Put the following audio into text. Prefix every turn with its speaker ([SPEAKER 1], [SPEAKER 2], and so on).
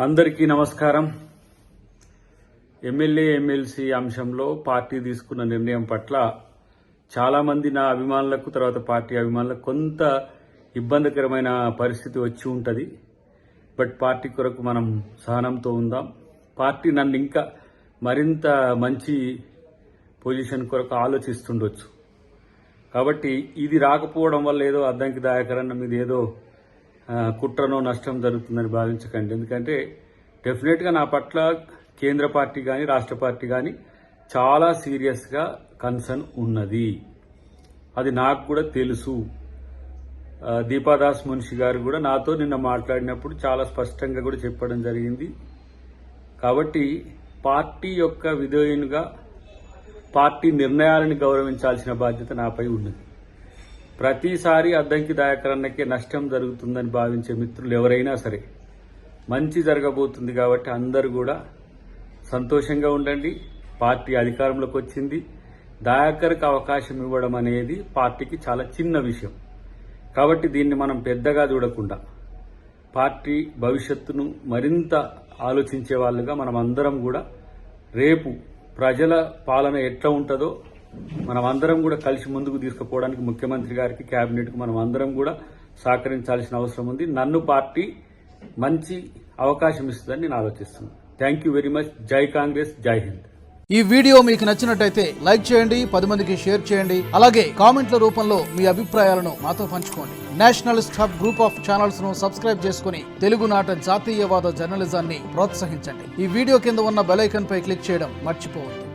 [SPEAKER 1] అందరికీ నమస్కారం. MLA MLC అంశంలో పార్టీ తీసుకున్న నిర్ణయం పట్ల చాలామంది నా అభిమానులకు తర్వాత పార్టీ అభిమానులకు కొంత ఇబ్బందికరమైన పరిస్థితి వచ్చి ఉంటుంది. బట్ పార్టీ కొరకు మనం సహనంతో ఉందాం. పార్టీ నన్ను ఇంకా మరింత మంచి పొజిషన్ కొరకు ఆలోచిస్తుండొచ్చు. కాబట్టి ఇది రాకపోవడం వల్ల ఏదో అద్దంకి దాయకరన్న మీద ఏదో కుట్రనో నష్టం జరుగుతుందని భావించకండి. ఎందుకంటే డెఫినెట్గా నా పట్ల కేంద్ర పార్టీ కానీ రాష్ట్ర పార్టీ కానీ చాలా సీరియస్గా కన్సర్న్ ఉన్నది. అది నాకు కూడా తెలుసు. దీపాదాస్ మున్షి గారు కూడా నాతో నిన్న మాట్లాడినప్పుడు చాలా స్పష్టంగా కూడా చెప్పడం జరిగింది. కాబట్టి పార్టీ యొక్క విధేయునిగా పార్టీ నిర్ణయాలను గౌరవించాల్సిన బాధ్యత నాపై ఉన్నది. ప్రతిసారి అద్దంకి దాయకరన్నకే నష్టం జరుగుతుందని భావించే మిత్రులు ఎవరైనా సరే మంచి జరగబోతుంది కాబట్టి అందరూ కూడా సంతోషంగా ఉండండి. పార్టీ అధికారంలోకి వచ్చింది. దాయకర్కి అవకాశం ఇవ్వడం అనేది పార్టీకి చాలా చిన్న విషయం. కాబట్టి దీన్ని మనం పెద్దగా చూడకుండా పార్టీ భవిష్యత్తును మరింత ఆలోచించే వాళ్ళుగా మనం అందరం కూడా రేపు ప్రజల పాలన ఎట్లా ఉంటుందో మనం అందరం కూడా కలిసి ముందుకు తీసుకుపోవడానికి ముఖ్యమంత్రి గారికి కేబినెట్కు మనం అందరం కూడా సహకరించాల్సిన అవసరం ఉంది. నన్ను పార్టీ మంచి అవకాశం ఇస్తుందని నేను ఆలోచిస్తున్నాను. Thank you very much. జై కాంగ్రెస్, జై హింద్.
[SPEAKER 2] ఈ వీడియో మీకు నచ్చినట్టయితే లైక్ చేయండి, 10 మందికి షేర్ చేయండి. అలాగే కామెంట్ల రూపంలో మీ అభిప్రాయాలను మాతో పంచుకోండి. Nationalist hub group of channels ను సబ్స్క్రైబ్ చేసుకుని తెలుగునాట జాతీయవాద జర్నలిజాన్ని ప్రోత్సహించండి. ఈ వీడియో కింద ఉన్న బెల్ ఐకాన్ పై క్లిక్ చేయడం మర్చిపోవద్దు.